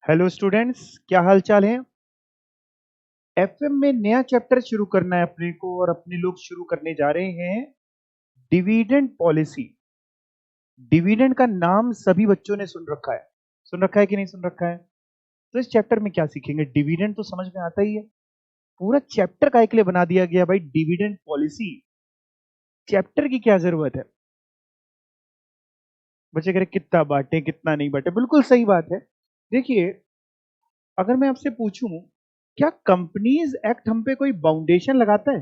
Hello students, क्या हाल चाल है। एफएम में नया चैप्टर शुरू करना है अपने को, और अपने लोग शुरू करने जा रहे हैं डिविडेंड पॉलिसी। डिविडेंड का नाम सभी बच्चों ने सुन रखा है कि नहीं सुन रखा है। तो इस चैप्टर में क्या सीखेंगे? डिविडेंड तो समझ में आता ही है। पूरा चैप्टर का के लिए बना दिया गया भाई, डिविडेंड पॉलिसी। चैप्टर की क्या जरूरत है? बच्चे कह रहे कितना बांटे कितना नहीं बांटे, बिल्कुल सही बात है। देखिए, अगर मैं आपसे पूछूं, क्या कंपनीज एक्ट हम पे कोई बाउंडेशन लगाता है?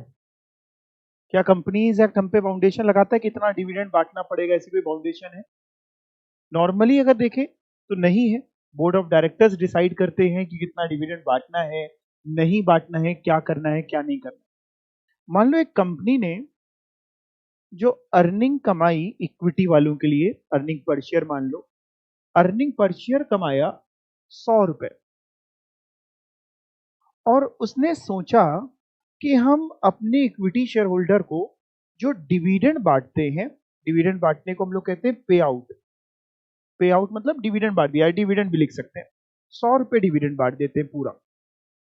क्या कंपनीज एक्ट हम पे बाउंडेशन लगाता है कि इतना डिविडेंड बांटना पड़ेगा? ऐसी कोई बाउंडेशन है? नॉर्मली अगर देखें तो नहीं है। बोर्ड ऑफ डायरेक्टर्स डिसाइड करते हैं कि कितना डिविडेंड बांटना है, नहीं बांटना है, क्या करना है क्या नहीं करना। मान लो एक कंपनी ने जो अर्निंग कमाई इक्विटी वालों के लिए, अर्निंग पर शेयर मान लो, अर्निंग पर शेयर कमाया 100 रुपए, और उसने सोचा कि हम अपने इक्विटी शेयर होल्डर को जो डिविडेंड बांटते हैं, डिविडेंड बांटने को हम लोग कहते हैं पे आउट। पे आउट मतलब डिविडेंड बांट दिया, डिविडेंड भी लिख सकते हैं। 100 रुपए डिविडेंड बांट देते हैं पूरा।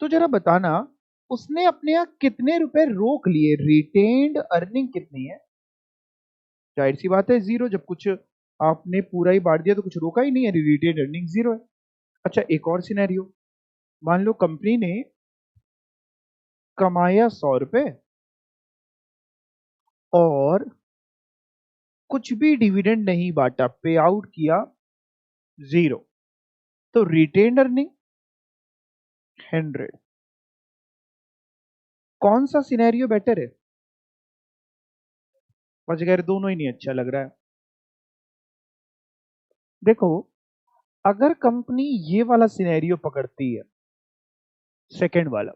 तो जरा बताना, उसने अपने यहाँ कितने रुपए रोक लिए? रिटेन्ड अर्निंग कितनी है? जाहिर सी बात है जीरो। जब कुछ आपने पूरा ही बांट दिया तो कुछ रोका ही नहीं है, रिटेन्ड अर्निंग जीरो है। अच्छा, एक और सिनेरियो। मान लो कंपनी ने कमाया 100 रुपए और कुछ भी डिविडेंड नहीं बांटा, पे आउट किया जीरो। तो रिटेन्ड अर्निंग 100। कौन सा सिनेरियो बेटर है? बस दोनों ही नहीं अच्छा लग रहा है। देखो, अगर कंपनी ये वाला सिनेरियो पकड़ती है, सेकंड वाला,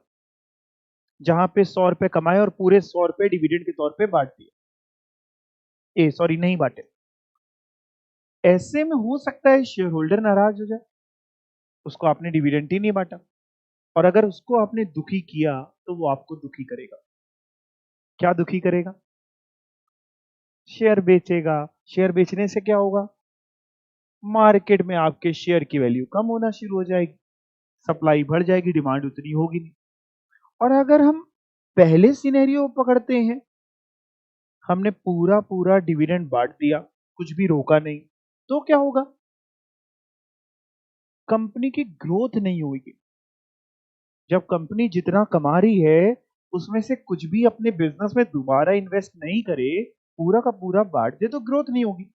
जहां पे 100 रुपए कमाए और पूरे 100 रुपए डिविडेंड के तौर पे बांट दिए, ए सॉरी नहीं बांटे, ऐसे में हो सकता है शेयर होल्डर नाराज हो जाए, उसको आपने डिविडेंड ही नहीं बांटा। और अगर उसको आपने दुखी किया तो वो आपको दुखी करेगा। क्या दुखी करेगा? शेयर बेचेगा। शेयर बेचने से क्या होगा? मार्केट में आपके शेयर की वैल्यू कम होना शुरू हो जाएगी, सप्लाई बढ़ जाएगी, डिमांड उतनी होगी नहीं। और अगर हम पहले सिनेरियो पकड़ते हैं, हमने पूरा पूरा डिविडेंड बांट दिया, कुछ भी रोका नहीं, तो क्या होगा? कंपनी की ग्रोथ नहीं होगी। जब कंपनी जितना कमा रही है उसमें से कुछ भी अपने बिजनेस में दोबारा इन्वेस्ट नहीं करे, पूरा का पूरा बांट दे, तो ग्रोथ नहीं होगी।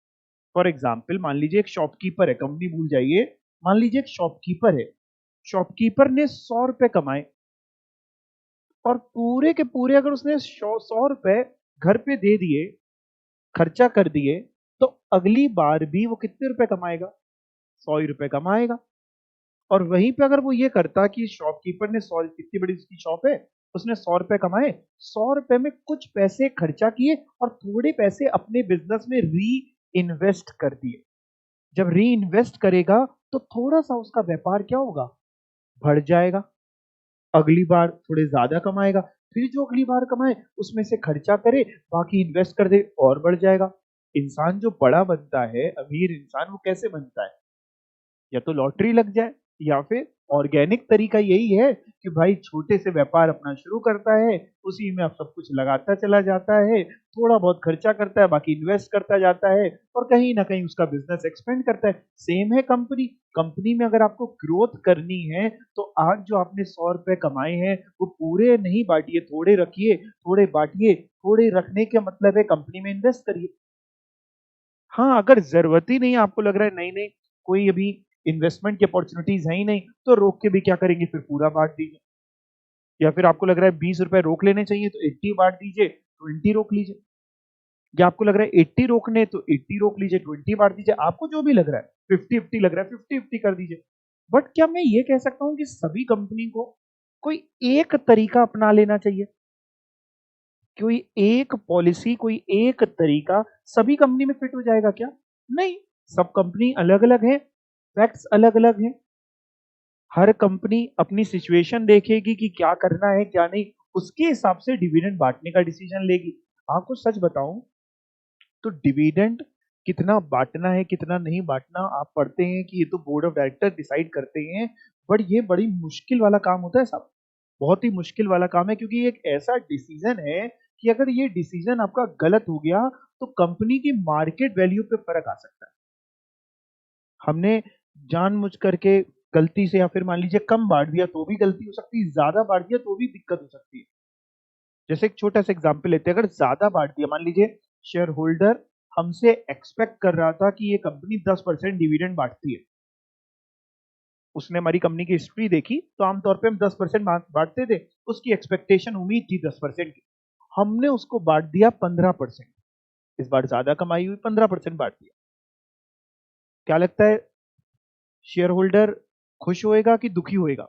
फॉर एग्जाम्पल, मान लीजिए एक शॉपकीपर है, कंपनी भूल जाइए। मान लीजिए एक शॉपकीपर है, शॉपकीपर ने 100 रुपए कमाए, और पूरे के पूरे अगर उसने 100 रुपए घर पे दे दिए, खर्चा कर दिए, तो अगली बार भी वो कितने रुपए कमाएगा? 100 रुपए कमाएगा। और वहीं पे अगर वो ये करता कि शॉपकीपर ने 100, कितनी बड़ी उसकी शॉप है, उसने 100 रुपए कमाए, 100 रुपए में कुछ पैसे खर्चा किए और थोड़े पैसे अपने बिजनेस में री इन्वेस्ट कर दिए। जब री इन्वेस्ट करेगा तो थोड़ा सा उसका व्यापार क्या होगा? बढ़ जाएगा। अगली बार थोड़े ज्यादा कमाएगा, फिर जो अगली बार कमाए उसमें से खर्चा करे, बाकी इन्वेस्ट कर दे, और बढ़ जाएगा। इंसान जो बड़ा बनता है, अमीर इंसान, वो कैसे बनता है? या तो लॉटरी लग जाए, या फिर ऑर्गेनिक तरीका यही है कि भाई छोटे से व्यापार अपना शुरू करता है, उसी में अब सब कुछ लगाता चला जाता है, थोड़ा बहुत खर्चा करता है, बाकी इन्वेस्ट करता जाता है, और कहीं ना कहीं उसका बिजनेस एक्सपेंड करता है। सेम है कंपनी। कंपनी में अगर आपको ग्रोथ करनी है तो आज जो आपने 100 रुपए कमाए हैं वो पूरे नहीं बांटिए, थोड़े रखिए, थोड़े बांटिए। थोड़े रखने का मतलब है कंपनी में इन्वेस्ट करिए। हाँ, अगर जरूरत ही नहीं, आपको लग रहा है नहीं नहीं, कोई अभी इन्वेस्टमेंट की अपॉर्चुनिटीज है ही नहीं, तो रोक के भी क्या करेंगे, फिर पूरा बांट दीजिए। या फिर आपको लग रहा है 20 रुपए रोक लेने चाहिए तो 80 बांट दीजिए, 20 रोक लीजिए। या आपको लग रहा है 80 रोकने तो 80 रोक लीजिए, 20 बांट दीजिए। आपको जो भी लग रहा है, 50-50 लग रहा है, 50-50 कर दीजिए। बट क्या मैं ये कह सकता हूं कि सभी कंपनी को कोई एक तरीका अपना लेना चाहिए? कोई एक पॉलिसी, कोई एक तरीका सभी कंपनी में फिट हो जाएगा क्या? नहीं। सब कंपनी अलग अलग है, फैक्ट्स अलग अलग हैं। हर कंपनी अपनी सिचुएशन देखेगी कि क्या करना है क्या नहीं, उसके हिसाब से डिविडेंड बांटने का डिसीजन लेगी। आपको सच बताऊं तो डिविडेंड कितना बांटना है कितना नहीं बांटना आप पढ़ते हैं कि ये तो बोर्ड ऑफ डायरेक्टर डिसाइड करते हैं, बट ये बड़ी मुश्किल वाला काम होता है साहब। बहुत ही मुश्किल वाला काम है, क्योंकि ये एक ऐसा डिसीजन है कि अगर ये डिसीजन आपका गलत हो गया तो कंपनी की मार्केट वैल्यू पे फर्क आ सकता है। हमने जानबूझ करके गलती से या फिर मान लीजिए कम बांट दिया तो भी गलती हो सकती है, ज्यादा बांट दिया तो भी दिक्कत हो सकती है। जैसे एक छोटा सा एग्जांपल लेते हैं, अगर ज्यादा बांट दिया, मान लीजिए शेयर होल्डर हमसे एक्सपेक्ट कर रहा था कि ये कंपनी 10% डिविडेंड बांटती है। उसने हमारी कंपनी की हिस्ट्री देखी तो आमतौर पे हम 10% बांटते थे, उसकी एक्सपेक्टेशन उम्मीद थी 10% की, हमने उसको बांट दिया 15%। इस बार ज्यादा कमाई हुई, 15% बांट दिया। क्या लगता है शेयर होल्डर खुश होएगा कि दुखी होएगा?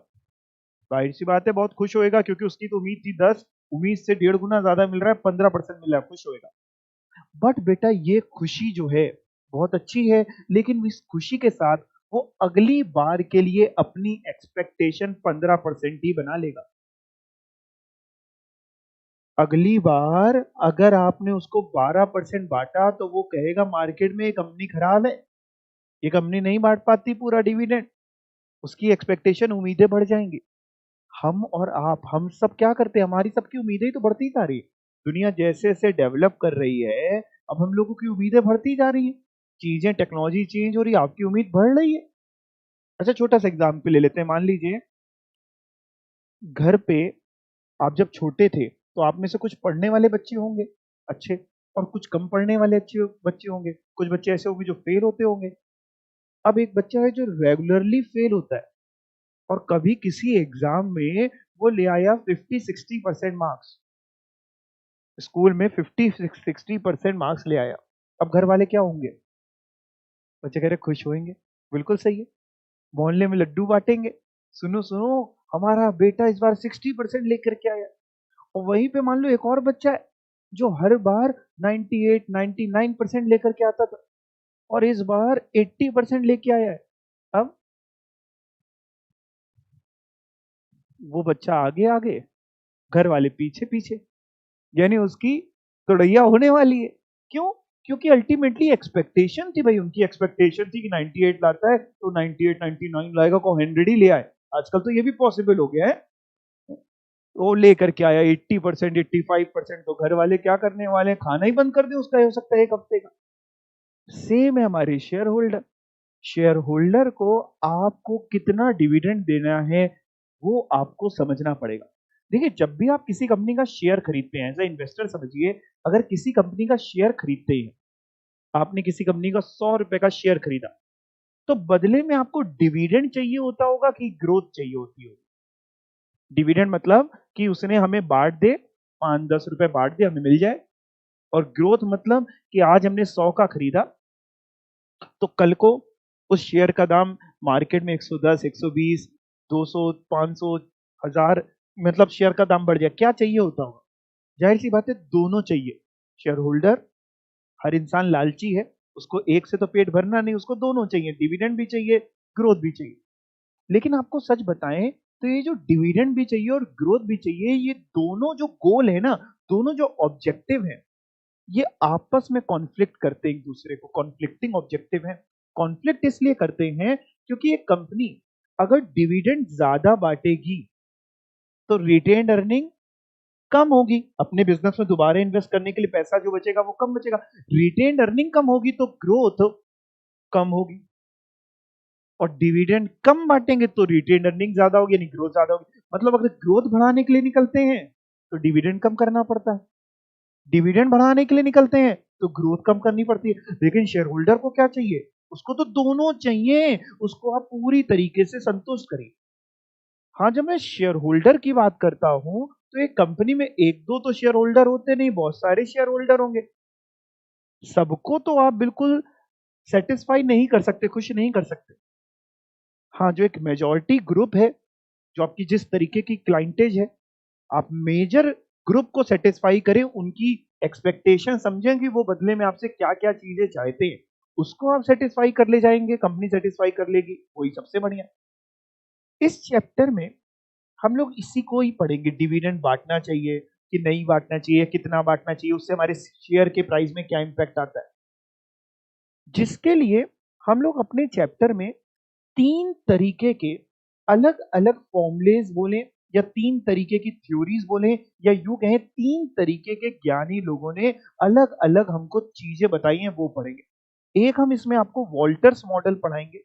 जाहिर सी बात है बहुत खुश होएगा, क्योंकि उसकी तो उम्मीद थी 10, उम्मीद से 1.5 गुना ज्यादा मिल रहा है, 15% मिल रहा है, खुश होएगा। बट बेटा ये खुशी जो है बहुत अच्छी है, लेकिन इस खुशी के साथ वो अगली बार के लिए अपनी एक्सपेक्टेशन 15% ही बना लेगा। अगली बार अगर आपने उसको 12% बांटा तो वो कहेगा मार्केट में ये कंपनी खराब है, ये कंपनी नहीं बांट पाती पूरा डिविडेंड। उसकी एक्सपेक्टेशन उम्मीदें बढ़ जाएंगी। हम और आप हम सब क्या करते हैं, हमारी सबकी उम्मीदें ही तो बढ़ती जा रही है। दुनिया जैसे जैसे डेवलप कर रही है, अब हम लोगों की उम्मीदें बढ़ती जा रही है। चीजें टेक्नोलॉजी चेंज हो रही है, आपकी उम्मीद बढ़ रही है। अच्छा छोटा सा एग्जाम्पल ले लेते हैं, मान लीजिए घर पे आप जब छोटे थे तो आप में से कुछ पढ़ने वाले बच्चे होंगे अच्छे, और कुछ कम पढ़ने वाले अच्छे बच्चे होंगे, कुछ बच्चे ऐसे होंगे जो फेल होते होंगे। अब एक बच्चा है जो रेगुलरली फेल होता है, और कभी किसी एग्जाम में वो ले आया 50-60% मार्क्स, स्कूल में 50-60% मार्क्स ले आया। अब घर वाले क्या होंगे? बच्चे कह रहे खुश होंगे, बिल्कुल सही है। मोहल्ले में लड्डू बांटेंगे, सुनो सुनो हमारा बेटा इस बार 60% लेकर के आया। और वहीं पे मान लो एक और बच्चा है जो हर बार 98-99% लेकर के आता था, और इस बार 80% लेके आया है। अब वो बच्चा आगे आगे, घर वाले पीछे पीछे, यानी उसकी तुड़ैया होने वाली है। क्यों? क्योंकि अल्टीमेटली एक्सपेक्टेशन थी भाई, उनकी एक्सपेक्टेशन थी कि 98 लाता है तो 98 99 लाएगा, को 100 ही ले आए। आजकल तो ये भी पॉसिबल हो गया है। वो लेकर के आया 80% 85%, तो घर वाले क्या करने वाले हैं, खाना ही बंद कर दे उसका, हो सकता है एक हफ्ते का। सेम है हमारे शेयर होल्डर। शेयर होल्डर को आपको कितना डिविडेंड देना है वो आपको समझना पड़ेगा। देखिए जब भी आप किसी कंपनी का शेयर खरीदते हैं, एज ए इन्वेस्टर समझिए, अगर किसी कंपनी का शेयर खरीदते हैं, आपने किसी कंपनी का 100 रुपए का शेयर खरीदा, तो बदले में आपको डिविडेंड चाहिए होता होगा कि ग्रोथ चाहिए होती होगी? डिविडेंड मतलब कि उसने हमें बांट दे, 5-10 रुपए बांट दे, हमें मिल जाए। और ग्रोथ मतलब कि आज हमने 100 का खरीदा तो कल को उस शेयर का दाम मार्केट में 110 120 200 500 1000, मतलब शेयर का दाम बढ़ जाए, क्या चाहिए होता होगा? जाहिर सी बात है दोनों चाहिए। शेयर होल्डर, हर इंसान लालची है, उसको एक से तो पेट भरना नहीं, उसको दोनों चाहिए, डिविडेंड भी चाहिए, ग्रोथ भी चाहिए। लेकिन आपको सच बताएं तो ये जो डिविडेंड भी चाहिए और ग्रोथ भी चाहिए, ये दोनों जो गोल है ना, दोनों जो ऑब्जेक्टिव है, ये आपस में कॉन्फ्लिक्ट करते हैं, एक दूसरे को, कॉन्फ्लिक्टिंग ऑब्जेक्टिव है। कॉन्फ्लिक्ट इसलिए करते हैं क्योंकि एक कंपनी अगर डिविडेंड ज्यादा बांटेगी तो रिटेन्ड अर्निंग कम होगी, अपने बिजनेस में दोबारा इन्वेस्ट करने के लिए पैसा जो बचेगा वो कम बचेगा। रिटेन्ड अर्निंग कम होगी तो ग्रोथ कम होगी, और डिविडेंड कम बांटेंगे तो रिटेन्ड अर्निंग ज्यादा होगी, यानी ग्रोथ ज्यादा होगी। मतलब अगर ग्रोथ बढ़ाने के लिए निकलते हैं तो डिविडेंड कम करना पड़ता है, डिविडेंड बढ़ाने के लिए निकलते हैं तो ग्रोथ कम करनी पड़ती है। लेकिन शेयर होल्डर को क्या चाहिए? उसको तो दोनों चाहिए, उसको आप पूरी तरीके से संतुष्ट करिए। हाँ जब मैं शेयर होल्डर की बात करता हूं तो एक कंपनी में एक दो तो शेयर होल्डर होते नहीं, बहुत सारे शेयर होल्डर होंगे। सबको तो आप बिल्कुल सेटिस्फाई नहीं कर सकते, खुश नहीं कर सकते। हाँ जो एक मेजॉरिटी ग्रुप है, जो आपकी जिस तरीके की क्लाइंटेज है, आप मेजर ग्रुप को सेटिस्फाई करें, उनकी एक्सपेक्टेशन समझें कि वो बदले में आपसे क्या क्या चीजें चाहते हैं, उसको आप सेटिस्फाई कर ले जाएंगे, कंपनी सेटिस्फाई कर लेगी, वही सबसे बढ़िया। इस चैप्टर में हम लोग इसी को ही पढ़ेंगे, डिविडेंड बांटना चाहिए कि नहीं बांटना चाहिए, कितना बांटना चाहिए, उससे हमारे शेयर के प्राइस में क्या इंपैक्ट आता है। जिसके लिए हम लोग अपने चैप्टर में 3 तरीके के अलग-अलग फॉर्मूलेस बोलें या 3 तरीके की थ्योरीज बोलें या यूं कहें 3 तरीके के ज्ञानी लोगों ने अलग-अलग हमको चीजें बताई हैं वो पढ़ेंगे। एक हम इसमें आपको वॉल्टर्स मॉडल पढ़ाएंगे,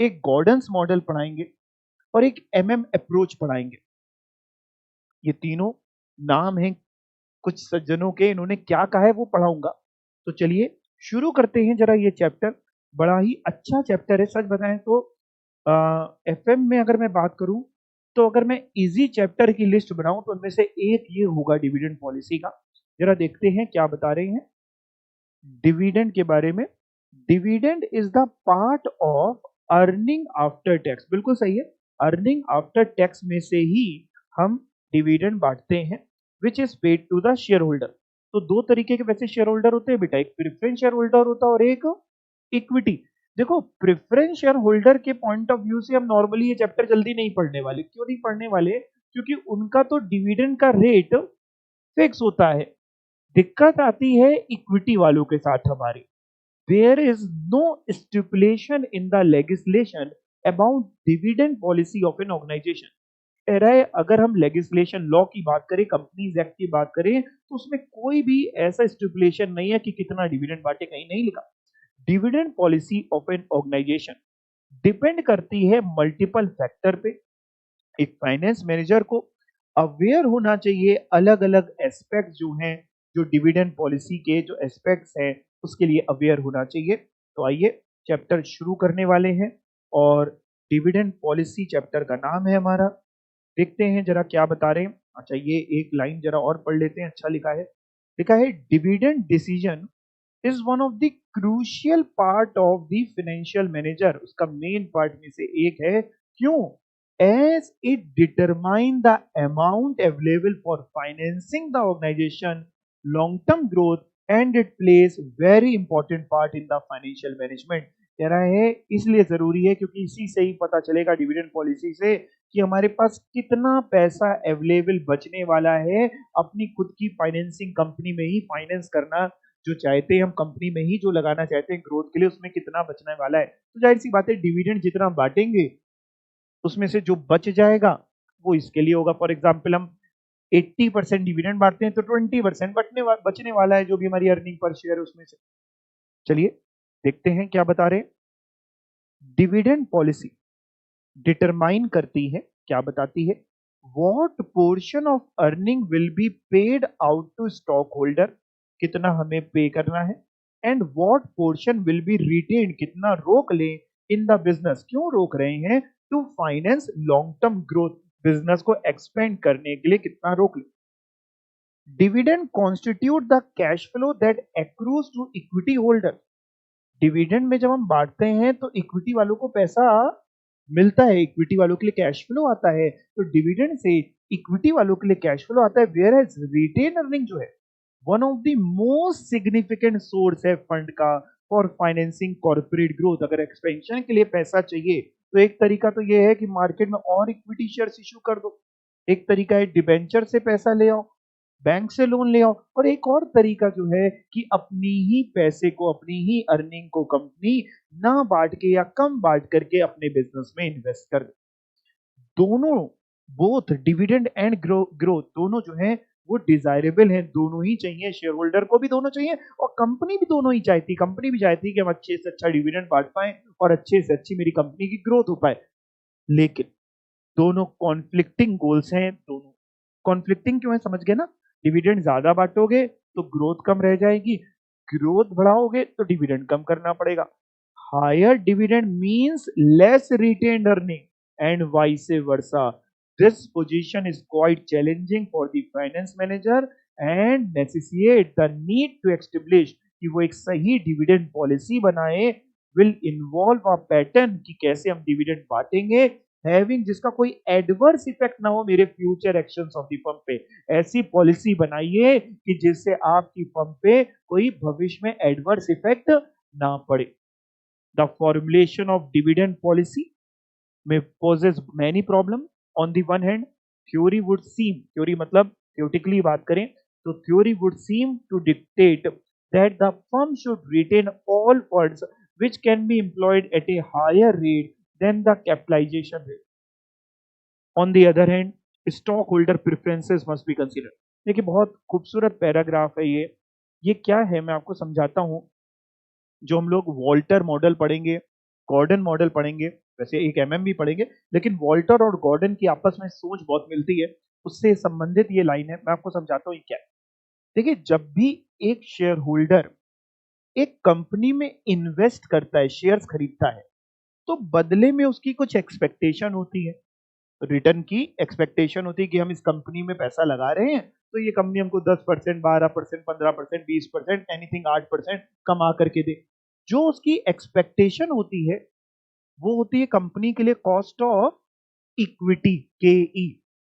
एक गॉर्डन्स मॉडल पढ़ाएंगे और एक एमएम अप्रोच पढ़ाएंगे। ये तीनों नाम हैं कुछ सज्जनों के, इन्होंने क्या कहा है वो पढ़ाऊंगा। तो चलिए शुरू करते हैं जरा ये चैप्टर। बड़ा ही अच्छा चैप्टर है, सच बताएं तो एफएम में अगर मैं बात करूं तो अगर मैं इजी चैप्टर की लिस्ट बनाऊं तो उनमें से एक ये होगा डिविडेंड पॉलिसी का। जरा देखते हैं क्या बता रहे हैं डिविडेंड के बारे में। Dividend is the part of earning after tax, बिल्कुल सही है। अर्निंग आफ्टर टैक्स में से ही हम डिविडेंड बांटते हैं, which is paid to the share holder. तो दो तरीके के वैसे शेयर होल्डर होते हैं बेटा, एक प्रेफरेंस शेयर होल्डर होता है और एक इक्विटी। देखो प्रेफरेंस शेयर होल्डर के पॉइंट ऑफ व्यू से हम नॉर्मली ये चैप्टर जल्दी नहीं पढ़ने वाले। क्यों नहीं पढ़ने वाले? क्योंकि उनका तो डिविडेंड का रेट फिक्स होता है। दिक्कत आती है इक्विटी वालों के साथ हमारी। There is no stipulation in the legislation about dividend policy of an organisation. कह रहा है अगर हम लेजिस्लेशन लॉ की बात करें, कंपनीज एक्ट की बात करें, तो उसमें कोई भी ऐसा स्टिपुलेशन नहीं है कि कितना डिविडेंड बांटे, कहीं नहीं लिखा। Dividend policy of an organisation depend करती है मल्टीपल फैक्टर पे। एक फाइनेंस मैनेजर को अवेयर होना चाहिए अलग अलग एस्पेक्ट जो हैं, जो डिविडेंड पॉलिसी के जो एस्पेक्ट्स हैं उसके लिए अवेयर होना चाहिए। तो आइए चैप्टर शुरू करने वाले हैं और डिविडेंड पॉलिसी चैप्टर का नाम है हमारा। देखते हैं जरा क्या बता रहे हैं। अच्छा ये एक लाइन जरा और पढ़ लेते हैं, अच्छा लिखा है dividend decision is one of the crucial part of the financial manager. उसका मेन पार्ट में से एक है। क्यों? As it determine the amount available for financing the organisation long term growth and it plays very important part in the financial management. कह रहा है इसलिए जरूरी है क्योंकि इसी से ही पता चलेगा डिविडेंड पॉलिसी से कि हमारे पास कितना पैसा अवेलेबल बचने वाला है अपनी खुद की फाइनेंसिंग कंपनी में ही फाइनेंस करना जो चाहते हैं हम, कंपनी में ही जो लगाना चाहते हैं ग्रोथ के लिए, उसमें कितना बचने वाला है। तो जाहिर सी बात है डिविडेंड जितना बांटेंगे उसमें से जो बच जाएगा वो इसके लिए होगा। फॉर एग्जाम्पल हम 80% डिविडेंड बांटते हैं तो 20% बचने वाला है जो भी हमारी अर्निंग पर शेयर है उसमें से। चलिए देखते हैं क्या बता रहे हैं। डिविडेंड पॉलिसी डिटरमाइन करती है, क्या बताती है, what portion of earning will be paid out to stockholder, कितना हमें पे करना है, and what portion will be retain, कितना रोक लें इन द बिजनेस, क्यों रोक रहे हैं, to finance long term growth, business को एक्सपेंड करने के लिए कितना रोक लें। Dividend constitute the cash flow that accrues to equity holder. Dividend में जब हम बांटते हैं तो इक्विटी वालों को पैसा मिलता है, इक्विटी वालों के लिए कैश फ्लो आता है। तो डिविडेंड से इक्विटी वालों के लिए कैश फ्लो आता है। वेयर एज रिटेन अर्निंग जो है one of the most significant source है फंड का फॉर फाइनेंसिंग कॉर्पोरेट ग्रोथ। अगर एक्सपेंशन के लिए पैसा चाहिए तो एक तरीका तो ये है कि मार्केट में और इक्विटी शेयर्स इश्यू कर दो, एक तरीका है डिबेंचर से पैसा ले आओ, बैंक से लोन ले आओ, और एक और तरीका जो है कि अपनी ही पैसे को, अपनी ही अर्निंग को कंपनी ना बांट के या कम बांट करके अपने बिजनेस में इन्वेस्ट कर दे। दोनों, बोथ डिविडेंड एंड ग्रोथ दोनों जो है वो डिजायरेबल है, दोनों ही चाहिए, शेयर होल्डर को भी दोनों चाहिए और कंपनी भी दोनों ही चाहती, कंपनी भी चाहती है कि हम अच्छे से अच्छा डिविडेंड बांट पाए और अच्छे से अच्छी मेरी कंपनी की ग्रोथ हो पाए। लेकिन दोनों कॉन्फ्लिक्टिंग गोल्स हैं। दोनों कॉन्फ्लिक्टिंग क्यों है समझ गए ना? डिविडेंड ज्यादा बांटोगे तो ग्रोथ कम रह जाएगी, ग्रोथ बढ़ाओगे तो डिविडेंड कम करना पड़ेगा। Higher dividend means less retained earning and vice versa. This position is quite challenging for the finance manager and necessitate the need to establish कि वो एक सही डिविडेंड पॉलिसी बनाए। विल इन्वॉल्व अ पैटर्न कि कैसे हम डिविडेंड बांटेंगे, having जिसका कोई एडवर्स इफेक्ट ना हो मेरे future actions of the firm पे। ऐसी पॉलिसी बनाइए कि जिससे आपकी फर्म पे कोई भविष्य में एडवर्स इफेक्ट ना पड़े। The formulation of dividend policy में poses many problem. On the one hand, theory would seem, theory मतलब theoretically बात करें तो theory would seem to dictate that the firm should retain all funds which can be employed at a higher rate than the capitalization rate. On the other hand, stockholder preferences must be considered. देखिए बहुत खूबसूरत paragraph है ये क्या है मैं आपको समझाता हूं। जो हम लोग वॉल्टर मॉडल पढ़ेंगे, गॉर्डन मॉडल पढ़ेंगे, वैसे एक एमएम भी पढ़ेंगे, लेकिन वॉल्टर और गॉर्डन की आपस में सोच बहुत मिलती है, उससे संबंधित ये लाइन है, मैं आपको समझाता हूँ ये क्या है। देखिए जब भी एक शेयर होल्डर एक कंपनी में इन्वेस्ट करता है, शेयर्स खरीदता है, तो बदले में उसकी कुछ एक्सपेक्टेशन होती है, रिटर्न की एक्सपेक्टेशन होती है कि हम इस कंपनी में पैसा लगा रहे हैं तो ये कंपनी हमको 10%, 12%, 15%, 20%, एनीथिंग 8% कमा करके दे। जो उसकी एक्सपेक्टेशन होती है वो होती है कंपनी के लिए कॉस्ट ऑफ इक्विटी, के ई।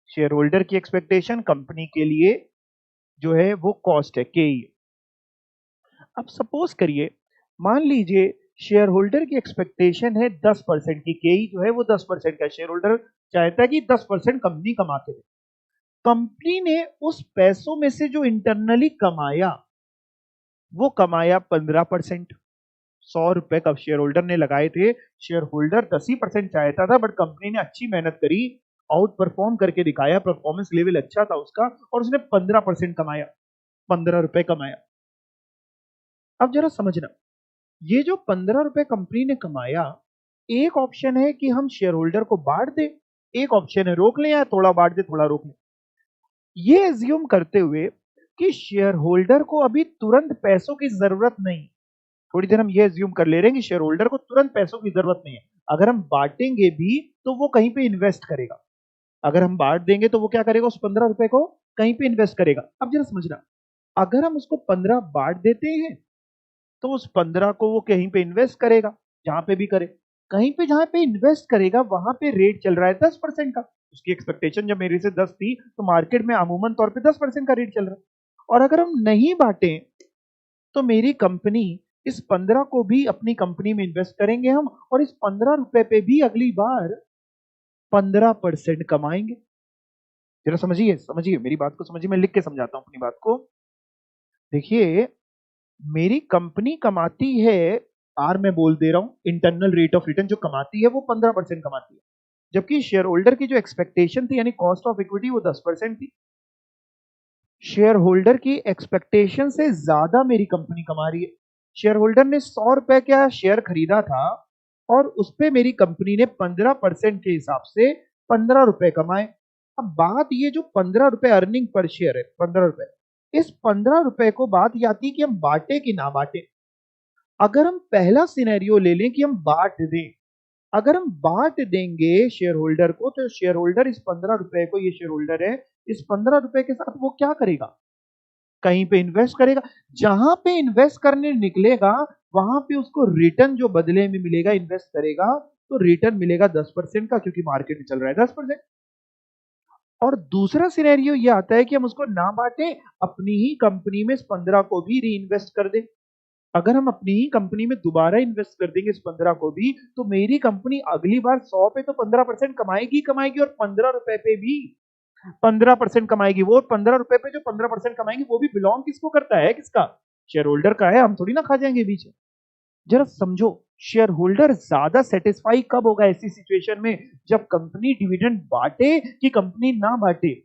शेयर होल्डर की एक्सपेक्टेशन कंपनी के लिए जो है वो कॉस्ट है, के ई। अब सपोज करिए, मान लीजिए शेयर होल्डर की एक्सपेक्टेशन है 10% की, के ई जो है वो 10% का, शेयर होल्डर चाहता है कि 10% कंपनी कमा के दे। कंपनी ने उस पैसों में से जो इंटरनली कमाया वो कमाया 15%। 100 रुपए का शेयर होल्डर ने लगाए थे, शेयर होल्डर 10% चाहता था, बट कंपनी ने अच्छी मेहनत करी, आउट परफॉर्म करके दिखाया, परफॉर्मेंस लेवल अच्छा था उसका, और उसने 15% कमाया, 15 रुपए कमाया। अब जरा समझना, ये जो 15 रुपए कंपनी ने कमाया, एक ऑप्शन है कि हम शेयर होल्डर को बांट दें, एक ऑप्शन है रोक लें, या थोड़ा बांट दे थोड़ा रोक लें। ये एज्यूम करते हुए कि शेयर होल्डर को अभी तुरंत पैसों की जरूरत नहीं, थोड़ी देर हम ये एज्यूम कर ले रहे हैं कि शेयर होल्डर को तुरंत पैसों की जरूरत नहीं है, अगर हम बांटेंगे भी तो वो कहीं पे इन्वेस्ट करेगा, अगर हम बांट देंगे तो वो क्या करेगा, उस 15 रुपए को कहीं पे इन्वेस्ट करेगा। अब जरा समझना, अगर हम उसको 15 बांट देते हैं तो उस 15 को वो कहीं पे इन्वेस्ट करेगा, जहां पे भी करे, कहीं पे जहां पे इन्वेस्ट करेगा वहां पे रेट चल रहा है 10% का। उसकी एक्सपेक्टेशन जब मेरे से 10 थी तो मार्केट में अमूमन तौर पे 10% का रेट चल रहा है। और अगर हम नहीं बांटे तो मेरी कंपनी इस 15 को भी अपनी कंपनी में इन्वेस्ट करेंगे हम, और इस 15 रुपए पे भी अगली बार 15% कमाएंगे। जरा समझिए, समझिए मेरी बात को, समझिए, मैं लिख के समझाता हूं अपनी बात को। देखिए मेरी कंपनी कमाती है, आर मैं बोल दे रहा हूं, इंटरनल रेट ऑफ रिटर्न जो कमाती है वो 15% कमाती है, जबकि शेयर होल्डर की जो एक्सपेक्टेशन थी यानी कॉस्ट ऑफ इक्विटी वो 10% थी। शेयर होल्डर की एक्सपेक्टेशन से ज्यादा मेरी कंपनी कमा रही है। शेयर होल्डर ने 100 रुपए का शेयर खरीदा था और उस पर मेरी कंपनी ने 15% के हिसाब से 15 रुपए कमाए। अब बात ये जो 15 रुपए अर्निंग पर शेयर है, 15 रुपए, इस 15 रुपए को बात ये आती है कि हम बांटे कि ना बांटे। अगर हम पहला सिनेरियो ले लें कि हम बांट दें, अगर हम बांट देंगे शेयर होल्डर को, तो शेयर होल्डर इस 15 रुपए को, ये शेयर होल्डर है, इस 15 रुपए के साथ वो क्या करेगा, कहीं पे इन्वेस्ट करेगा। जहां पे इन्वेस्ट करने निकलेगा वहां पे उसको रिटर्न जो बदले में मिलेगा, इन्वेस्ट करेगा तो रिटर्न मिलेगा 10% का, क्योंकि मार्केट में चल रहा है 10%। और दूसरा सिनेरियो ये आता है कि हम उसको ना बांटे, अपनी ही कंपनी में इस 15 को भी री इन्वेस्ट कर दे। अगर हम अपनी ही कंपनी में दोबारा इन्वेस्ट कर देंगे इस 15 को भी, तो मेरी कंपनी अगली बार 100 पे तो 15% कमाएगी कमाएगी, और 15 रुपए पे भी 15% कमाएगी। वो 15 रुपए पे जो 15% कमाएंगे वो भी बिलोंग किसको करता है, किसका, शेयर होल्डर का है, हम थोड़ी ना खा जाएंगे बीच में। जरा समझो, शेयर होल्डर ज्यादा सेटिस्फाई कब होगा ऐसी सिचुएशन में, जब कंपनी डिविडेंड बांटे कि कंपनी ना बांटे।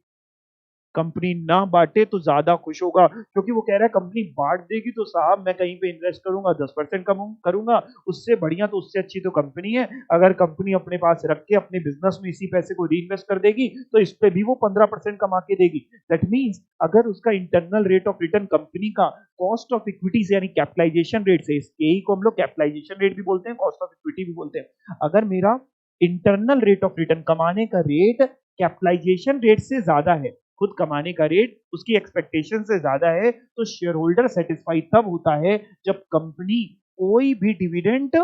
कंपनी ना बांटे तो ज्यादा खुश होगा, क्योंकि वो कह रहा है कंपनी बांट देगी तो साहब मैं कहीं पे इन्वेस्ट करूंगा 10% कम करूंगा, उससे बढ़िया तो उससे अच्छी तो कंपनी है। अगर कंपनी अपने पास रख के अपने बिजनेस में इसी पैसे को री इन्वेस्ट कर देगी तो इस पे भी वो 15% कमा के देगी। दैट मीन्स अगर उसका internal rate of return company का कॉस्ट ऑफ इक्विटी से यानी कैपिटलाइजेशन रेट से, यही को हम लोग कैपिटलाइजेशन रेट भी बोलते हैं, कॉस्ट ऑफ इक्विटी भी बोलते हैं, अगर मेरा इंटरनल रेट ऑफ रिटर्न कमाने का रेट कैपिटलाइजेशन रेट से ज्यादा है, खुद कमाने का रेट उसकी एक्सपेक्टेशन से ज्यादा है, तो शेयर होल्डर सेटिस्फाई तब होता है जब कंपनी कोई भी डिविडेंड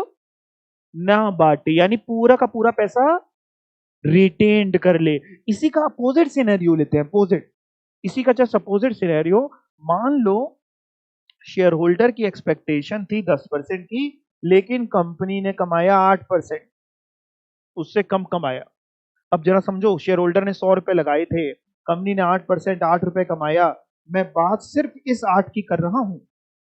ना बांटे, यानी पूरा का पूरा पैसा रिटेन्ड कर ले। इसी का अपोजिट सिनेरियो लेते हैं, अपोजिट, इसी का जस्ट अपोजिट सिनेरियो, मान लो शेयर होल्डर की एक्सपेक्टेशन थी 10% की, लेकिन कंपनी ने कमाया 8%, उससे कम कमाया। अब जरा समझो, शेयर होल्डर ने 100 रुपए लगाए थे, कंपनी ने 8%, 8 रुपए कमाया, मैं बात सिर्फ इस 8 की कर रहा हूं,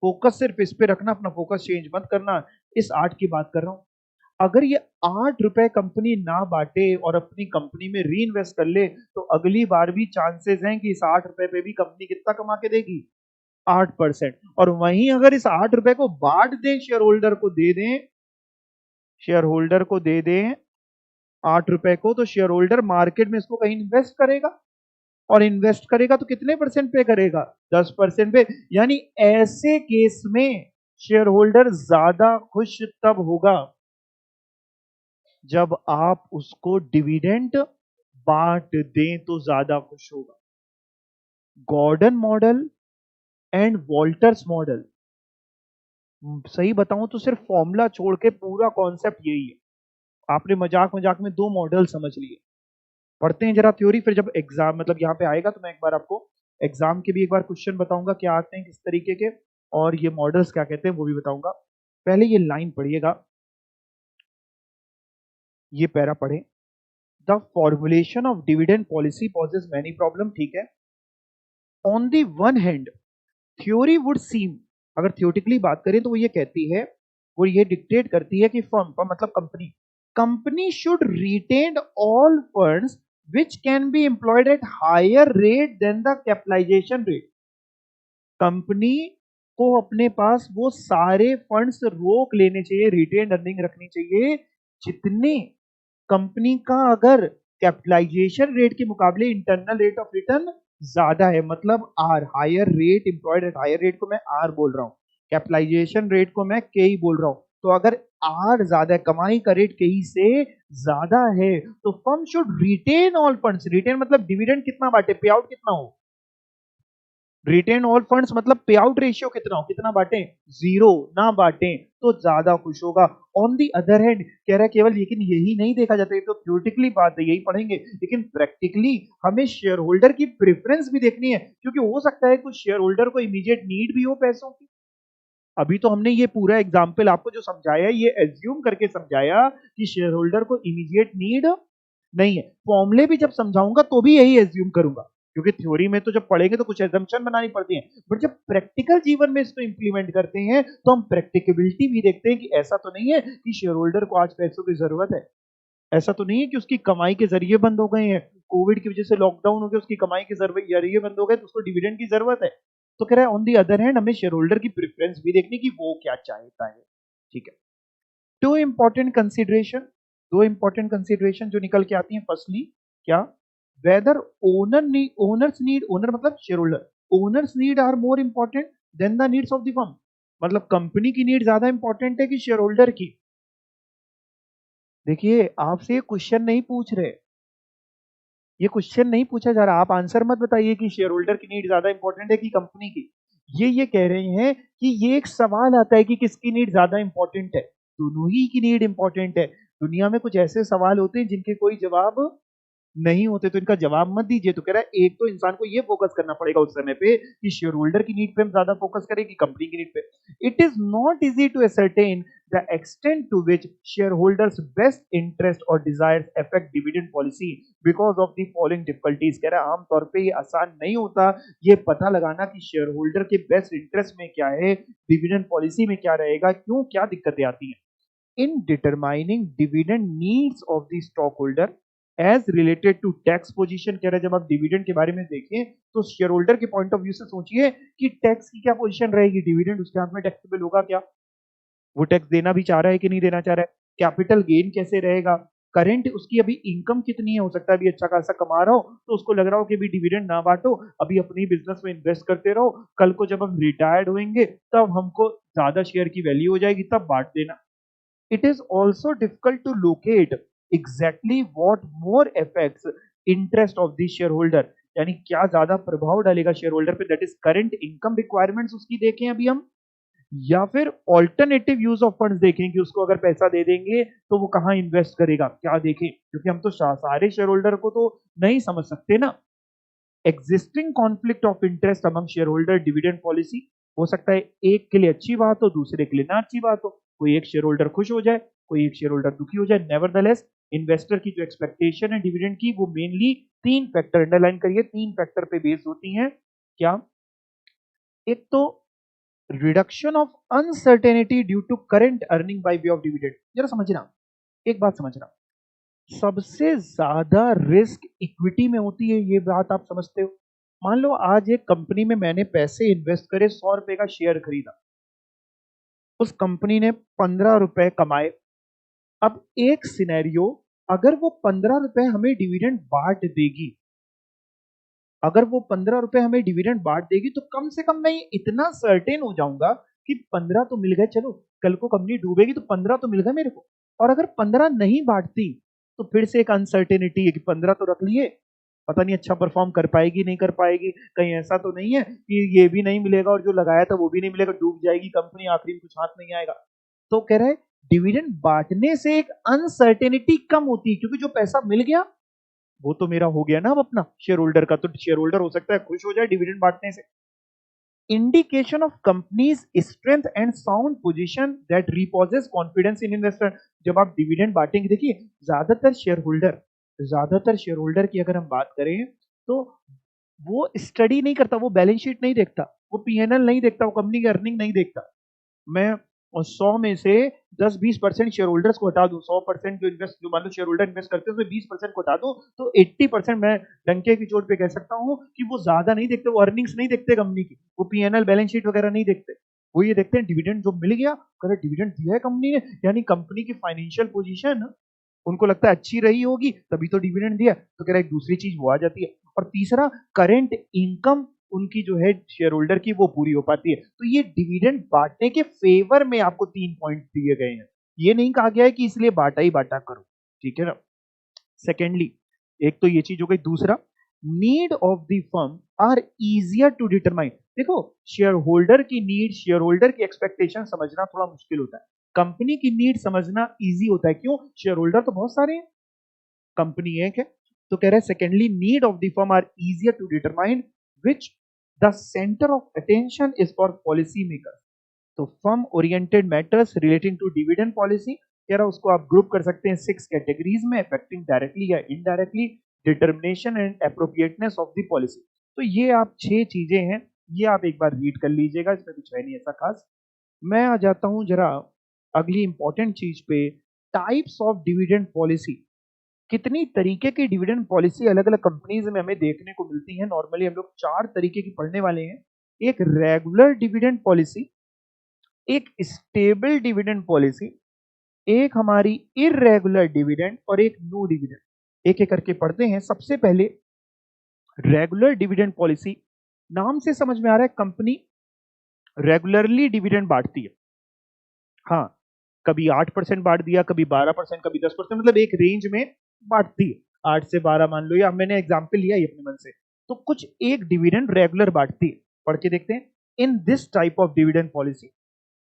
फोकस सिर्फ इस पे रखना, अपना फोकस चेंज मत करना। इस 8 की बात कर रहा हूं। अगर ये 8 रुपए कंपनी ना बांटे और अपनी कंपनी में री इन्वेस्ट कर ले, तो अगली बार भी चांसेस हैं कि इस 8 रुपए पे भी कंपनी कितना कमा के देगी, 8%। और वहीं अगर इस 8 रुपए को बांट दें, शेयर होल्डर को दे दें, शेयर होल्डर को दे दें 8 रुपए को, तो शेयर होल्डर मार्केट में इसको कहीं इन्वेस्ट करेगा, और इन्वेस्ट करेगा तो कितने परसेंट पे करेगा, 10% पे। यानी ऐसे केस में शेयर होल्डर ज्यादा खुश तब होगा जब आप उसको डिविडेंड बांट दें, तो ज्यादा खुश होगा। Gordon model and Walter's model, सही बताऊं तो सिर्फ फॉर्मूला छोड़ के पूरा कॉन्सेप्ट यही है। आपने मजाक मजाक में 2 मॉडल समझ लिए। पढ़ते हैं जरा थ्योरी, फिर जब एग्जाम मतलब यहाँ पे आएगा तो मैं एक बार आपको एग्जाम के भी एक बार क्वेश्चन बताऊंगा क्या आते हैं किस तरीके के, और ये मॉडल्स क्या कहते हैं वो भी बताऊंगा। पहले ये लाइन पढ़िएगा, ये पैरा पढ़े। The formulation of dividend policy poses many problem, ठीक है। On the one hand theory would seem, अगर थियोटिकली बात करें तो वो ये कहती है, वो ये डिक्टेट करती है कि फर्म मतलब company, company should retain all funds which can be employed at higher rate than the capitalization rate। Company को अपने पास वो सारे फंड्स रोक लेने चाहिए, रिटेन अर्निंग रखनी चाहिए, जितने कंपनी का अगर कैपिटलाइजेशन रेट के मुकाबले इंटरनल रेट ऑफ रिटर्न ज्यादा है, मतलब R, higher rate employed at higher rate को मैं आर बोल रहा हूं, कैपिटलाइजेशन रेट को मैं के ही बोल रहा हूं। तो अगर आर ज्यादा है, कमाई का रेट के से ज्यादा है, तो firm should retain all funds, retain मतलब डिविडेंड कितना बांटे, पे आउट कितना हो, रिटेन ऑल फंड्स मतलब पे आउट रेशियो कितना हो, कितना बांटे, जीरो ना बांटे तो ज्यादा खुश होगा। ऑन दी अदर हैंड कह रहा है केवल, लेकिन यही नहीं देखा जाता है, तो थ्योरेटिकली बात है यही पढ़ेंगे, लेकिन प्रैक्टिकली हमें शेयर होल्डर की प्रेफरेंस भी देखनी है, क्योंकि हो सकता है कुछ शेयर होल्डर को इमीडिएट नीड भी हो पैसों की। अभी तो हमने ये पूरा एग्जाम्पल आपको जो समझाया ये एज्यूम करके समझाया कि शेयर होल्डर को इमीडिएट नीड नहीं है। फॉर्मूले भी जब समझाऊंगा तो भी यही एज्यूम करूंगा, क्योंकि थ्योरी में तो जब पढ़ेंगे तो कुछ एजम्पशन बनानी पड़ती है, बट जब प्रैक्टिकल जीवन में इसको इंप्लीमेंट करते हैं तो हम प्रैक्टिकेबिलिटी भी देखते हैं कि ऐसा तो नहीं है कि शेयर होल्डर को आज पैसों की जरूरत है, ऐसा तो नहीं है कि उसकी कमाई के जरिए बंद हो गए हैं, कोविड की वजह से लॉकडाउन हो गया, उसकी कमाई के जरिए बंद हो गए तो उसको डिविडेंड की जरूरत है। तो कह रहा है ऑन दी अदर हैंड हमें शेयर होल्डर की प्रेफरेंस भी देखनी कि वो क्या चाहता है, ठीक है। टू इंपॉर्टेंट कंसिडरेशन, दो इंपॉर्टेंट कंसिडरेशन जो निकल के आती हैं, फर्स्टली क्या, वेदर ओनर्स नीड, ओनर मतलब shareholder, owners need are more important than the needs of the firm, मतलब कंपनी की नीड ज्यादा इंपॉर्टेंट है कि शेयर होल्डर की। देखिए आपसे ये क्वेश्चन नहीं पूछ रहे, ये क्वेश्चन नहीं पूछा जा रहा, आप आंसर मत बताइए कि शेयर होल्डर की नीड ज्यादा इंपॉर्टेंट है कि कंपनी की, ये कह रहे हैं कि ये एक सवाल आता है कि किसकी नीड ज्यादा इंपॉर्टेंट है, दोनों ही की नीड इंपॉर्टेंट है। दुनिया में कुछ ऐसे सवाल होते हैं जिनके कोई जवाब नहीं होते, तो इनका जवाब मत दीजिए। तो कह रहा है एक तो इंसान को ये फोकस करना पड़ेगा उस समय पे कि शेयर होल्डर की नीड पे हम ज्यादा फोकस करें कि कंपनी की नीड पे। It is not easy to ascertain the extent to which shareholders best interest or desires affect dividend policy because of the following difficulties। कह रहा है आमतौर पे ये आसान नहीं होता ये पता लगाना कि शेयर होल्डर के बेस्ट इंटरेस्ट में क्या है, डिविडेंड पॉलिसी में क्या रहेगा, क्यों क्या दिक्कतें आती हैं। In determining dividend needs of the stockholder as related to tax position, कह रहा है जब आप डिविडेंड के बारे में देखें तो शेयर होल्डर के पॉइंट ऑफ व्यू से सोचिए कि टैक्स की क्या पोजीशन रहेगी, डिविडेंड उसके हाथ में टैक्सेबल होगा क्या, वो टैक्स देना भी चाह रहा है कि नहीं देना चाह रहा है, कैपिटल गेन कैसे रहेगा, करंट उसकी अभी इनकम कितनी है, हो सकता है अभी अच्छा खासा कमा रहा हो तो उसको लग रहा हो कि अभी डिविडेंड ना बांटो, अभी अपनी बिजनेस में इन्वेस्ट करते रहो, कल को जब हम रिटायर्ड होंगे तब हमको ज्यादा शेयर की वैल्यू हो जाएगी तब बांट देना। It is also difficult to locate exactly what more effects interest of the share holder, यानी क्या ज्यादा प्रभाव डालेगा शेयर होल्डर पे, that is current income requirements उसकी देखें अभी हम, या फिर ऑल्टरनेटिव यूज ऑफ फंड्स देखें कि उसको अगर पैसा दे देंगे तो वो कहां इन्वेस्ट करेगा, क्या देखें, क्योंकि हम तो सारे शेयर होल्डर को तो नहीं समझ सकते ना। Existing conflict of interest among share holder dividend policy, हो सकता है एक के लिए अच्छी बात हो दूसरे के लिए ना अच्छी बात हो, कोई एक शेयर होल्डर खुश हो जाए कोई एक शेयर होल्डर दुखी हो जाए। नेवरदलेस इन्वेस्टर की जो एक्सपेक्टेशन है डिविडेंड की वो मेनली 3 फैक्टर, अंडरलाइन करिए, 3 फैक्टर पे बेस होती हैं। क्या, एक तो reduction of uncertainty due to current earning by way of dividend. जरा समझना, एक बात समझना, सबसे ज्यादा रिस्क इक्विटी में होती है, ये बात आप समझते हो। मान लो आज एक कंपनी में मैंने पैसे इन्वेस्ट करे, 100 रुपए का शेयर खरीदा, उस कंपनी ने 15 रुपए कमाए। अब एक सिनेरियो, अगर वो 15 रुपए हमें डिविडेंड बांट देगी, अगर वो 15 रुपए हमें डिविडेंड बांट देगी, तो कम से कम मैं इतना सर्टेन हो जाऊंगा कि 15 तो मिल गए, चलो कल को कंपनी डूबेगी तो 15 तो मिल गए मेरे को। और अगर 15 नहीं बांटती तो फिर से एक अनसर्टेनिटी है कि 15 तो रख लिए, पता नहीं अच्छा परफॉर्म कर पाएगी नहीं कर पाएगी, कहीं ऐसा तो नहीं है कि ये भी नहीं मिलेगा और जो लगाया था वो भी नहीं मिलेगा, डूब जाएगी कंपनी, आखिरी में कुछ हाथ नहीं आएगा। तो कह रहा है डिविडेंड बांटने से एक अनसर्टेनिटी कम होती है, क्योंकि जो पैसा मिल गया वो तो मेरा हो गया ना, अब अपना शेयर होल्डर का, तो शेयर होल्डर हो सकता है खुश हो जाए डिविडेंड बांटने से। Indication of companies strength and sound position that repossess confidence in investor. जब आप डिविडेंड बांटेंगे, देखिए ज्यादातर शेयर होल्डर की अगर हम बात करें तो वो स्टडी नहीं करता, वो बैलेंस शीट नहीं देखता, वो पीएनएल नहीं देखता, वो कंपनी की अर्निंग नहीं देखता। मैं 100 में से 10-20% शेयर होल्डर्स को हटा दूं, 100% जो मान लो शेयर होल्डर इन्वेस्ट करते हैं उसमें 20% को हटा दूं, तो 80% मैं डंके की चोट पे कह सकता हूं कि वो ज्यादा नहीं देखते, वो अर्निंग्स नहीं देखते कंपनी की, वो पीएनएल बैलेंस शीट वगैरह नहीं देखते। वो ये देखते हैं डिविडेंड जो मिल गया, कह डिविडेंड दिया है कंपनी ने, यानी कंपनी की फाइनेंशियल पोजीशन उनको लगता है अच्छी रही होगी तभी तो डिविडेंड दिया, तो कह रहा है एक दूसरी चीज वो आ जाती है। और तीसरा, करेंट इनकम उनकी जो है शेयर होल्डर की वो पूरी हो पाती है। तो ये डिविडेंड बांटने के फेवर में आपको 3 पॉइंट दिए गए हैं, ये नहीं कहा गया है कि इसलिए बांटा ही बांटा करो, ठीक है ना। सेकेंडली, एक तो ये चीज हो गई। दूसरा, need of the firm are easier to determine. देखो, शेयर होल्डर की नीड, शेयर होल्डर की एक्सपेक्टेशन समझना थोड़ा मुश्किल होता है, कंपनी की नीड समझना इजी होता है। क्यों? शेयर होल्डर तो बहुत सारे हैं, कंपनी एक है। तो कह रहे हैं secondly, need of the firm are easier to determine which the centre of attention is for policy maker. तो firm oriented matters relating to dividend policy, कह रहा उसको आप ग्रुप कर सकते हैं 6 कैटेगरीज में, अफेक्टिंग डायरेक्टली या indirectly determination and appropriateness of the policy. तो ये आप 6 चीजें हैं, ये आप एक बार रीड कर लीजिएगा, इसमें कुछ है नहीं ऐसा खास। मैं आ जाता हूं जरा अगली इंपॉर्टेंट चीज पे, टाइप्स ऑफ डिविडेंड पॉलिसी। कितनी तरीके की डिविडेंड पॉलिसी अलग अलग कंपनीज में हमें देखने को मिलती है। नॉर्मली हम लोग 4 तरीके की पढ़ने वाले हैं। एक रेगुलर डिविडेंड पॉलिसी, एक स्टेबल डिविडेंड पॉलिसी, एक हमारी इरेगुलर डिविडेंड, और एक नो डिविडेंड। एक एक करके पढ़ते हैं। सबसे पहले रेगुलर डिविडेंड पॉलिसी, नाम से समझ में आ रहा है कंपनी रेगुलरली डिविडेंड बांटती है। हाँ, कभी 8% बांट दिया, कभी 12%, कभी 10%, मतलब एक रेंज में बांटती है, 8 से 12 मान लो, या मैंने एग्जाम्पल लिया है अपने मन से। तो कुछ एक डिविडेंड रेगुलर बांटती है, पढ़ के देखते हैं। In this type of dividend policy,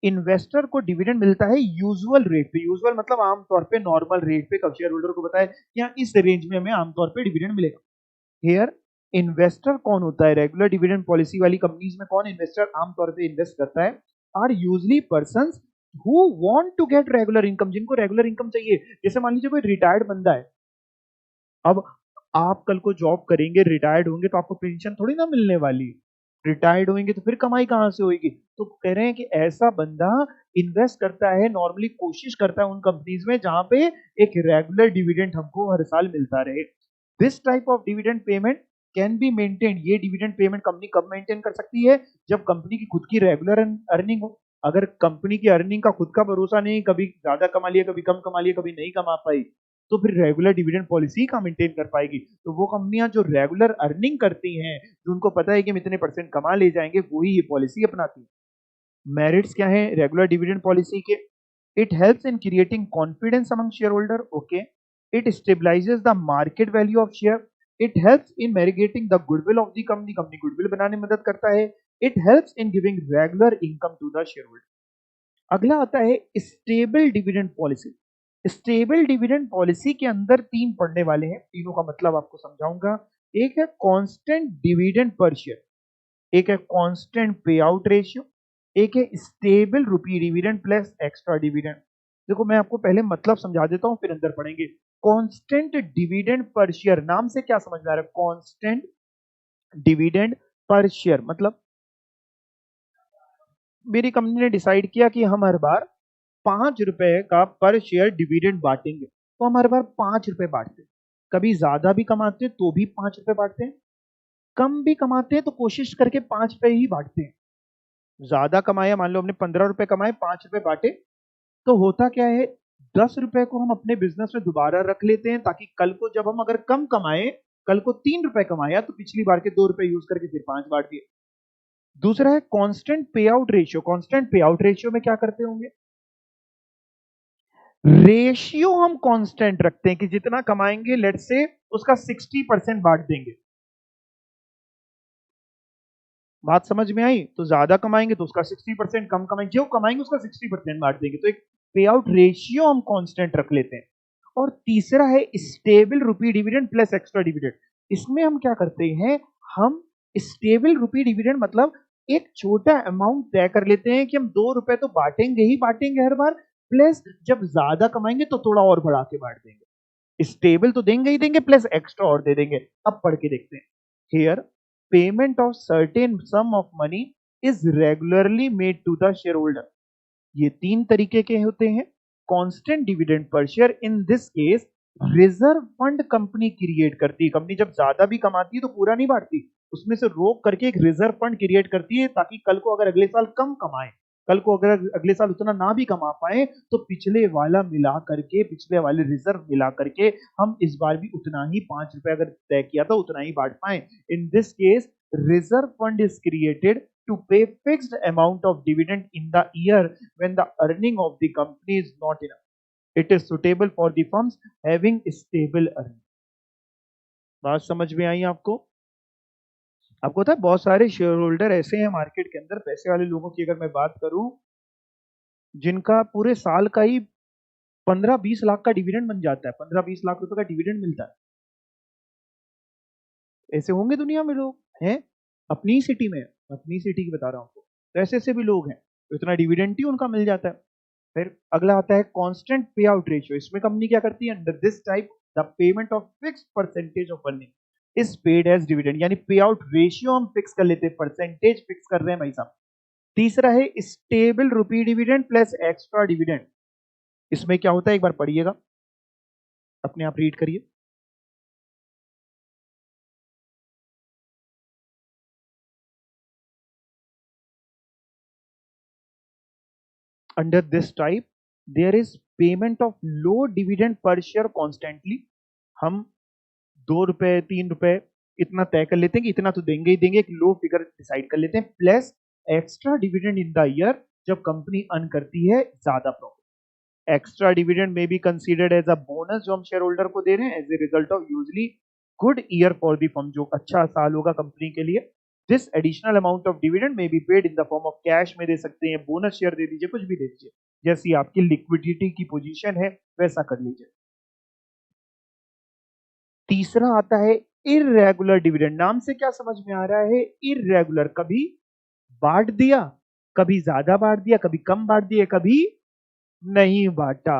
investor को डिविडेंड मिलता है यूजुअल रेट पे। यूजुअल मतलब आमतौर पे नॉर्मल रेट पे, कब शेयर होल्डर को बताया कि हाँ इस रेंज में हमें आमतौर पे डिविडेंड मिलेगा। हेयर इन्वेस्टर कौन होता है? रेगुलर डिविडेंड पॉलिसी वाली कंपनीज में कौन इन्वेस्टर आमतौर पे इन्वेस्ट करता है? Are usually persons who want to get regular income, जिनको रेगुलर इनकम चाहिए। जैसे मान लीजिए कोई रिटायर्ड बंदा है, अब आप कल को जॉब करेंगे, रिटायर्ड होंगे, तो आपको पेंशन थोड़ी ना मिलने वाली। रिटायर्ड होंगे तो फिर कमाई कहां से होगी? तो कह रहे हैं कि ऐसा बंदा इन्वेस्ट करता है, नॉर्मली कोशिश करता है उन कंपनीज में जहां पे एक रेगुलर डिविडेंड हमको हर साल मिलता रहे। This type of dividend payment can be maintain. ये डिविडेंड पेमेंट कंपनी कब मेंटेन कर सकती है? जब कंपनी की खुद की रेगुलर अर्निंग हो। अगर कंपनी की अर्निंग का खुद का भरोसा नहीं, कभी ज्यादा कमा लिया, कभी कम कमा लिया, कभी नहीं कमा पाई, तो फिर रेगुलर डिविडेंड पॉलिसी का मेंटेन कर पाएगी? तो वो कंपनियां जो रेगुलर अर्निंग करती हैं, जो उनको पता है कि हम इतने परसेंट कमा ले जाएंगे, वही ये पॉलिसी अपनाती है। मेरिट्स क्या है रेगुलर डिविडेंड पॉलिसी के? It helps in creating confidence among share holder, okay. It stabilises the market value of share. It helps in marketing the goodwill of the company, company goodwill बनाने में मदद करता है। It helps in giving regular income to the share holder. अगला आता है stable dividend policy. Stable dividend policy के अंदर 3 पढ़ने वाले हैं, तीनों का मतलब आपको समझाऊंगा। एक है कांस्टेंट डिविडेंड पर शेयर, एक है कांस्टेंट पे आउट रेशियो, एक है स्टेबल रुपी डिविडेंड प्लस एक्स्ट्रा डिविडेंड। देखो मैं आपको पहले मतलब समझा देता हूं, फिर अंदर पढ़ेंगे। कांस्टेंट डिविडेंड पर शेयर, नाम से क्या समझ में आ रहा है? कांस्टेंट डिविडेंड पर शेयर मतलब मेरी कंपनी ने डिसाइड किया कि हम हर बार 5 रुपए का पर शेयर डिविडेंड बांटेंगे, तो हम हर बार 5 रुपए बांटते हैं। कभी ज्यादा भी कमाते हैं तो भी 5 रुपए बांटते हैं, कम भी कमाते हैं तो कोशिश करके 5 रुपए ही बांटते हैं। ज्यादा कमाया, मान लो हमने 15 रुपए कमाए, 5 रुपए बांटे, तो होता क्या है, 10 रुपए को हम अपने बिजनेस में दोबारा रख लेते हैं, ताकि कल को जब हम अगर कम कमाए, कल को 3 रुपए कमाया तो पिछली बार के 2 रुपए यूज करके फिर 5 बांट दिए। दूसरा है कांस्टेंट पे आउट रेशियो। कांस्टेंट पे आउट रेशियो में क्या करते होंगे, रेशियो हम कांस्टेंट रखते हैं कि जितना कमाएंगे लेट से उसका 60% बांट देंगे। बात समझ में आई? तो ज्यादा कमाएंगे तो उसका 60%, कम कमाएंगे जो कमाएंगे उसका 60% बांट देंगे। तो एक पे आउट रेशियो हम कांस्टेंट रख लेते हैं। और तीसरा है स्टेबल रुपी डिविडेंड प्लस एक्स्ट्रा डिविडेंड। इसमें हम क्या करते हैं, हम स्टेबल रुपी डिविडेंड मतलब एक छोटा अमाउंट तय कर लेते हैं कि हम 2 रुपए तो बांटेंगे ही बांटेंगे हर बार, प्लस जब ज्यादा कमाएंगे तो थोड़ा और बढ़ा के बांट देंगे। स्टेबल तो देंगे ही देंगे, प्लस एक्स्ट्रा और दे देंगे। अब पढ़ के देखते हैं। Here payment of certain sum of money is regularly made to the share holder. ये 3 तरीके के होते हैं। Constant dividend per share, in this case reserve fund company create करती है। कंपनी जब ज्यादा भी कमाती है तो पूरा नहीं बांटती, उसमें से रोक करके एक रिजर्व फंड क्रिएट करती है, ताकि कल को अगर अगले साल कम कमाए, कल को अगर अगले साल उतना ना भी कमा पाए, तो पिछले वाला मिला करके, पिछले वाले रिजर्व मिला करके हम इस बार भी उतना ही 5 रुपए अगर तय किया था उतना ही बांट पाए। इन this case reserve fund is created to pay fixed amount of dividend in the year when the earning of the company is not enough. It is suitable for the firms having stable earning. बात समझ में आई आपको? आपको पता है बहुत सारे share holder ऐसे हैं मार्केट के अंदर, पैसे वाले लोगों की अगर मैं बात करूं, जिनका पूरे साल का ही 15-20 लाख का डिविडेंड बन जाता है, 15-20 लाख रुपए का डिविडेंड मिलता है। ऐसे होंगे दुनिया में लोग हैं, अपनी सिटी में, अपनी सिटी की बता रहा हूं आपको, तो ऐसे ऐसे भी लोग हैं, तो इतना डिविडेंड ही उनका मिल जाता है। फिर अगला आता है कांस्टेंट पे आउट रेशियो। इसमें कंपनी क्या करती है, under this type the payment of fix percentage of earning is paid as dividend. यानी पे आउट रेशियो हम फिक्स कर लेते हैं, परसेंटेज फिक्स कर रहे हैं भाई साहब। तीसरा है स्टेबल रुपी डिविडेंड प्लस एक्स्ट्रा डिविडेंड। इसमें क्या होता है, एक बार पढ़िएगा, अपने आप रीड करिए। Under this type, there is payment of low dividend per share constantly. हम 2 रुपए 3 रुपए इतना तय कर लेते हैं कि इतना तो देंगे ही देंगे, एक लो फिगर डिसाइड कर लेते हैं, plus extra dividend in the year जब कंपनी अर्न करती है ज्यादा profit. Extra dividend may be considered as a bonus जो हम शेयर होल्डर को दे रहे हैं as a result of usually good year for the firm, जो अच्छा साल होगा कंपनी के लिए। This additional amount of dividend may be paid in the form of cash में दे सकते हैं, बोनस शेयर दे दीजिए, कुछ भी दे दीजिए, जैसी आपकी लिक्विडिटी की पोजीशन है वैसा कर लीजिए। तीसरा आता है इररेगुलर डिविडेंड। नाम से क्या समझ में आ रहा है, इररेगुलर, कभी बांट दिया, कभी ज्यादा बांट दिया, कभी कम बांट दिया, कभी नहीं बांटा।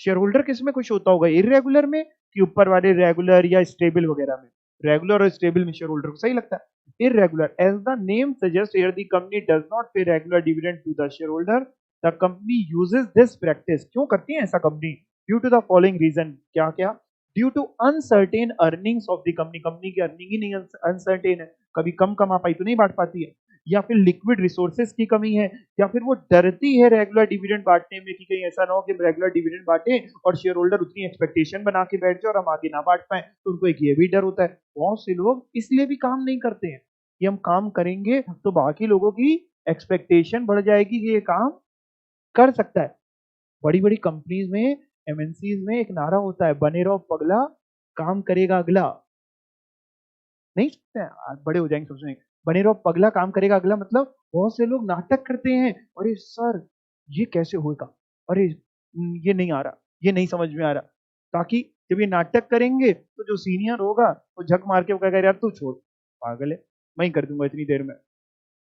शेयर होल्डर किस में खुश होता होगा, इररेगुलर में कि ऊपर वाले रेगुलर या स्टेबल वगैरह में? रेगुलर और स्टेबल में शेयर होल्डर को सही लगता है। Irregular, as the name suggest, here the company does not pay regular dividend to the share holder. The company uses this practice. क्यों करती है ऐसा company? Due to the following reason. क्या क्या? Due to uncertain earnings of the company. Company की earning ही नहीं uncertain है, कभी कम कमा पाई तो नहीं बांट पाती है, या फिर लिक्विड रिसोर्सेज की कमी है, या फिर वो डरती है रेगुलर डिविडेंड बांटने में कि कहीं ऐसा ना हो कि रेगुलर डिविडेंड बांटे और शेयर होल्डर उतनी एक्सपेक्टेशन बना के बैठ जाए और हम आगे ना बांट पाए, तो उनको एक ये भी डर होता है। बहुत से लोग इसलिए भी काम नहीं करते हैं कि हम काम करेंगे तो बाकी लोगों की एक्सपेक्टेशन बढ़ जाएगी कि ये काम कर सकता है। बड़ी बड़ी कंपनीज में, एमएनसीज में एक नारा होता है, बने रहो पगला, काम करेगा अगला। नहीं सकते हैं, बड़े हो जाएंगे सोचने, बने रहो पगला, काम करेगा अगला। मतलब बहुत से लोग नाटक करते हैं, अरे सर ये कैसे होगा, अरे ये नहीं आ रहा, ये नहीं समझ में आ रहा, ताकि जब ये नाटक करेंगे तो जो सीनियर होगा वो झक मार के वो कहेगा यार तू छोड़, पागल है, मैं ही कर दूंगा इतनी देर में।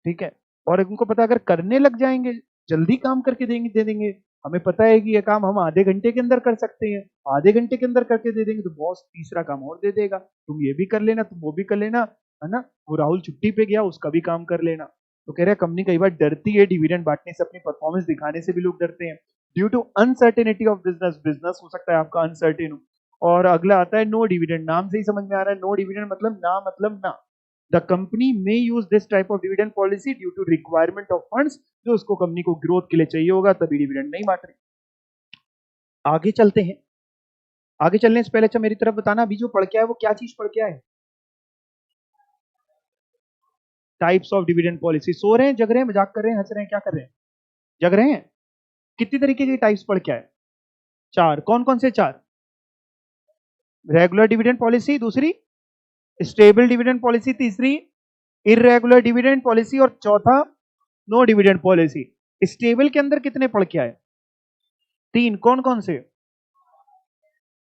ठीक है, और उनको पता अगर करने लग जाएंगे, जल्दी काम करके देंगे दे देंगे, हमें पता है कि ये काम हम आधे घंटे के अंदर कर सकते हैं, आधे घंटे के अंदर करके दे देंगे, तो बॉस तीसरा काम और दे देगा, तुम ये भी कर लेना, तुम वो भी कर लेना, है ना, वो राहुल छुट्टी पे गया उसका भी काम कर लेना। तो कह रहे हैं कंपनी कई बार डरती है डिविडेंड बांटने से, अपनी परफॉर्मेंस दिखाने से भी लोग डरते हैं। Due to uncertainty of business, business हो सकता है आपका अनसर्टेन हो। और अगला आता है नो डिविडेंड। नाम से ही समझ में आ रहा है नो डिविडेंड मतलब ना। द कंपनी में use this type of dividend policy due to requirement of funds, जो उसको कंपनी को ग्रोथ के लिए चाहिए होगा, तभी डिविडेंड नहीं बांट रहे। आगे चलते हैं। आगे चलने से पहले अच्छा मेरी तरफ बताना, अभी जो पढ़ के आया वो क्या चीज पढ़ के आए? Types of dividend policy. सो रहे हैं, जग रहे हैं, मजाक कर रहे हैं, हंस रहे हैं, क्या कर रहे हैं? जग रहे हैं। कितनी तरीके की टाइप्स पढ़ के आए? 4। कौन कौन से 4? रेगुलर डिविडेंड पॉलिसी दूसरी, स्टेबल डिविडेंड पॉलिसी तीसरी, इरेगुलर डिविडेंड पॉलिसी, और चौथा नो डिविडेंड पॉलिसी। स्टेबल के अंदर कितने पढ़ के आए? 3। कौन कौन से?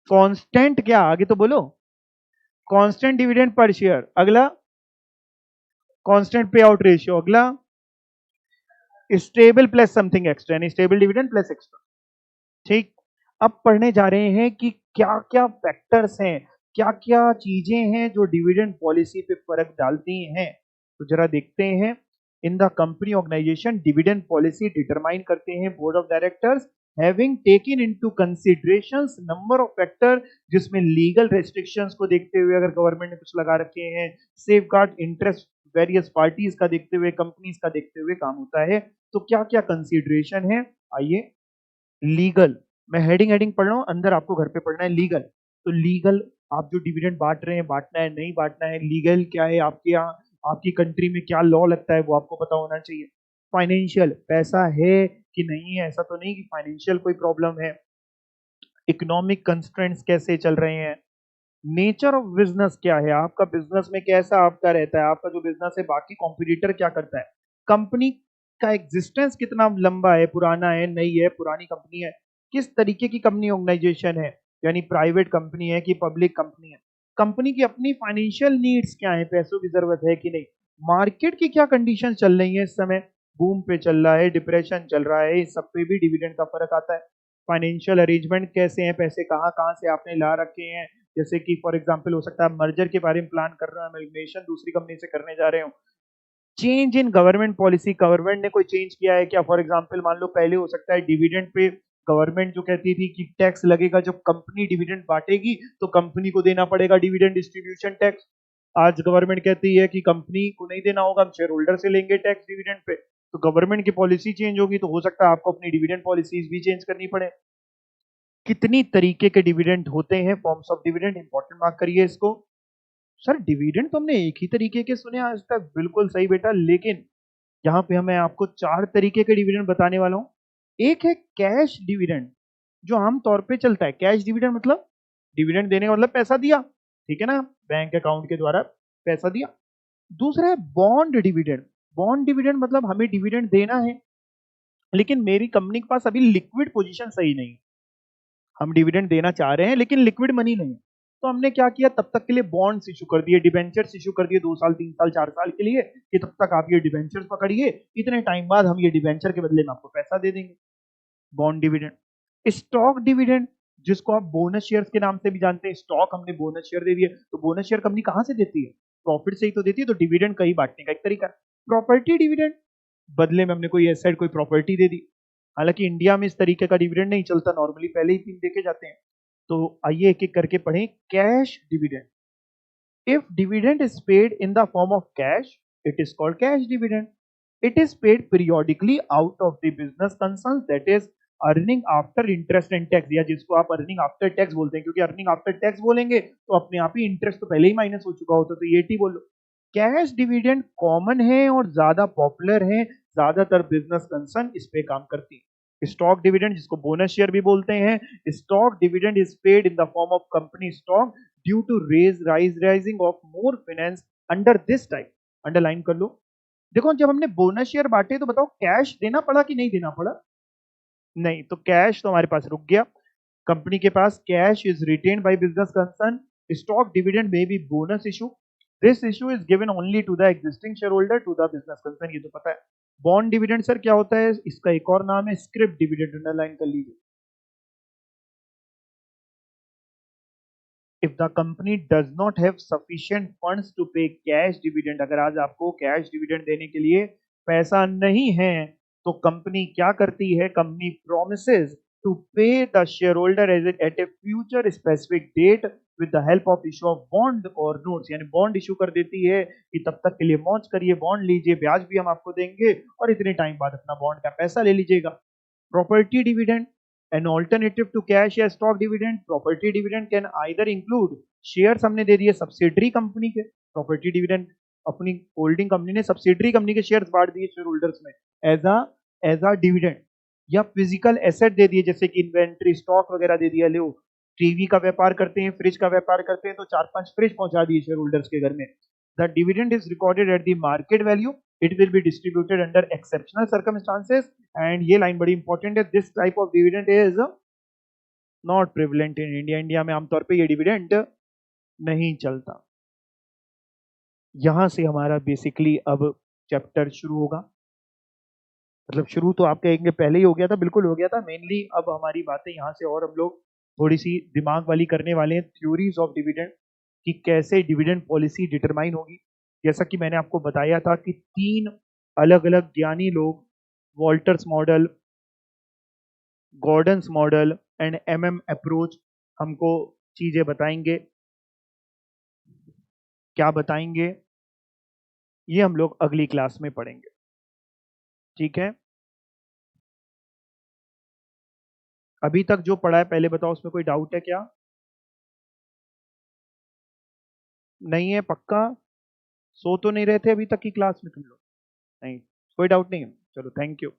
कांस्टेंट, क्या आगे तो बोलो। कांस्टेंट डिविडेंड पर शेयर, अगला कांस्टेंट पे आउट रेशियो, अगला स्टेबल प्लस समथिंग एक्स्ट्रा, यानी स्टेबल डिविडेंड प्लस एक्स्ट्रा। ठीक। अब पढ़ने जा रहे हैं कि क्या क्या फैक्टर्स हैं, क्या क्या चीजें हैं जो डिविडेंड पॉलिसी पे फर्क डालती हैं। तो जरा देखते हैं। In the company organisation dividend policy determine करते हैं board of directors having taken into considerations number of factor, जिसमें लीगल रेस्ट्रिक्शंस को देखते हुए अगर गवर्नमेंट ने कुछ लगा रखे हैं, सेफगार्ड इंटरेस्ट वेरियस पार्टीज का देखते हुए, कंपनीज का देखते हुए काम होता है। तो क्या क्या कंसीडरेशन है, आइए। लीगल, मैं हेडिंग हेडिंग पढ़ रहा हूं, अंदर आपको घर पे पढ़ना है लीगल। तो लीगल, आप जो डिविडेंड बांट रहे हैं, बांटना है नहीं बांटना है, लीगल क्या है आपके यहाँ, आपकी कंट्री में क्या लॉ लगता है वो आपको पता होना चाहिए। फाइनेंशियल, पैसा है कि नहीं है, ऐसा तो नहीं कि फाइनेंशियल कोई प्रॉब्लम है। इकोनॉमिक कंस्ट्रेंट्स कैसे चल रहे हैं। नेचर ऑफ बिजनेस क्या है, आपका बिजनेस में कैसा आपका रहता है, आपका जो बिजनेस है बाकी कॉम्पिटिटर क्या करता है। कंपनी का एग्जिस्टेंस कितना लंबा है, पुराना है, नई है, पुरानी कंपनी है, किस तरीके की कंपनी ऑर्गेनाइजेशन है, यानी प्राइवेट कंपनी है कि पब्लिक कंपनी है। कंपनी की अपनी फाइनेंशियल नीड्स क्या है, पैसों की जरूरत है कि नहीं। मार्केट की क्या कंडीशन चल रही है इस समय, बूम पे चल रहा है, डिप्रेशन चल रहा है, इस सब पे भी डिविडेंड का फर्क आता है। फाइनेंशियल अरेंजमेंट कैसे हैं, पैसे कहाँ कहाँ से आपने ला रखे हैं, जैसे कि फॉर एग्जांपल हो सकता है मर्जर के बारे में प्लान कर रहे हो, एमल्गेमेशन दूसरी कंपनी से करने जा रहे हो। Change in government policy, government ने कोई चेंज किया है क्या, फॉर एग्जांपल मान लो पहले हो सकता है डिविडेंड पे गवर्नमेंट जो कहती थी कि टैक्स लगेगा जब कंपनी डिविडेंड बांटेगी तो कंपनी को देना पड़ेगा डिविडेंड डिस्ट्रीब्यूशन टैक्स। आज गवर्नमेंट कहती है कि कंपनी को नहीं देना होगा, हम शेयर होल्डर से लेंगे टैक्स डिविडेंड पे। तो गवर्नमेंट की पॉलिसी चेंज होगी तो हो सकता है आपको अपनी डिविडेंड पॉलिसीज भी चेंज करनी पड़े। कितनी तरीके के डिविडेंड होते हैं, forms of dividend, important mark करिए इसको। सर डिविडेंड तो हमने एक ही तरीके के सुने आज तक, बिल्कुल सही बेटा, लेकिन यहाँ पे मैं आपको 4 तरीके के डिविडेंड बताने वाला हूँ। एक है कैश डिविडेंड, जो आम तौर पे चलता है। कैश डिविडेंड मतलब डिविडेंड देने का मतलब पैसा दिया, ठीक है ना, बैंक अकाउंट के द्वारा पैसा दिया। दूसरा है बॉन्ड डिविडेंड। बॉन्ड डिविडेंड मतलब हमें डिविडेंड देना है लेकिन मेरी कंपनी के पास अभी लिक्विड पोजीशन सही नहीं, हम डिविडेंड देना चाह रहे हैं लेकिन लिक्विड मनी नहीं है। तो हमने क्या किया, तब तक के लिए बॉन्ड्स इशू कर दिए, डिबेंचर्स इशू कर दिए 2 साल 3 साल 4 साल के लिए, कि तब तक आप ये डिबेंचर्स पकड़िए, इतने टाइम बाद हम ये डिबेंचर के बदले में आपको पैसा दे देंगे। Bond dividend. स्टॉक डिविडेंड, जिसको आप बोनस शेयर्स के नाम से भी जानते हैं, स्टॉक हमने बोनस शेयर दे दिए, तो बोनस शेयर कंपनी कहां से देती है, प्रॉफिट से ही तो देती है, तो डिविडेंड कहीं बांटने का एक तरीका। प्रॉपर्टी डिविडेंड, बदले में हमने कोई एसेट कोई प्रॉपर्टी दे दी। हालांकि इंडिया में इस तरीके का डिविडेंड नहीं चलता, नॉर्मली पहले ही 3 देखे जाते हैं। तो आइए एक एक करके पढ़ें। Cash dividend, if dividend is paid in the form of cash it is called cash dividend. It is paid periodically out of the business concern, that is earning after interest and tax, या जिसको आप earning after tax बोलते हैं, क्योंकि earning after tax बोलेंगे तो अपने आप ही इंटरेस्ट तो पहले ही माइनस हो चुका होता, तो ये टी बोलो। कैश डिविडेंड कॉमन है और ज्यादा पॉपुलर है, ज्यादातर बिजनेस कंसर्न इस पे काम करती है। स्टॉक डिविडेंड, जिसको बोनस शेयर भी बोलते हैं, stock dividend is paid in the form of company stock due to rising of more finance under this type. Underline कर लो। देखो जब हमने बोनस शेयर बांटे तो बताओ कैश देना पड़ा कि नहीं देना पड़ा? नहीं, तो कैश तो हमारे पास रुक गया। कंपनी के पास cash is retain by business concern. Stock dividend में भी bonus issue, this issue is given only to the existing share holder to the business concern, ये तो पता है। बॉन्ड डिविडेंड सर क्या होता है, इसका एक और नाम है स्क्रिप डिविडेंड, अंडरलाइन कर लीजिए। If the company does not have sufficient funds to pay cash dividend, अगर आज आपको कैश डिविडेंड देने के लिए पैसा नहीं है तो कंपनी क्या करती है, company promises to pay the share holder at a future specific date with the help of issue of bond और नोट्स, यानी बॉन्ड इशू कर देती है कि तब तक के लिए मौज करिए, बॉन्ड लीजिए, ब्याज भी हम आपको देंगे और इतने टाइम बाद अपना बॉन्ड का पैसा ले लीजिएगा। Property dividend, an alternative to cash या stock dividend. Property dividend can either include shares, हमने दे दिए सब्सिडरी कंपनी के, प्रॉपर्टी डिविडेंड अपनी होल्डिंग कंपनी ने सब्सिडरी कंपनी के शेयर्स बांट दिए शेयर होल्डर्स में एज अ डिविडेंड, या फिजिकल एसेट दे दिए जैसे कि इन्वेंट्री स्टॉक वगैरह दे दिया। लो टीवी का व्यापार करते हैं, फ्रिज का व्यापार करते हैं, तो 4-5 फ्रिज पहुंचा दिए शेयर होल्डर्स के घर में। The dividend is recorded at the market value, it will be distributed under exceptional circumstances. And ये लाइन बड़ी इंपॉर्टेंट है, this type of dividend is not prevalent in India, India में आमतौर पे ये डिविडेंड नहीं चलता। यहां से हमारा बेसिकली अब चैप्टर शुरू होगा, मतलब शुरू तो आप कहेंगे पहले ही हो गया था, बिल्कुल हो गया था। मेनली अब हमारी बातें यहाँ से और हम लोग थोड़ी सी दिमाग वाली करने वाले हैं, थ्योरीज ऑफ डिविडेंड, कि कैसे डिविडेंड पॉलिसी डिटरमाइन होगी। जैसा कि मैंने आपको बताया था कि 3 अलग अलग ज्ञानी लोग, Walter's model, Gordon's model and MM approach, हमको चीजें बताएंगे। क्या बताएंगे ये हम लोग अगली क्लास में पढ़ेंगे, ठीक है। अभी तक जो पढ़ा है पहले बताओ, उसमें कोई डाउट है क्या? नहीं है पक्का? सो तो नहीं रहे थे अभी तक की क्लास में तुम लोग? नहीं, कोई डाउट नहीं है, चलो थैंक यू।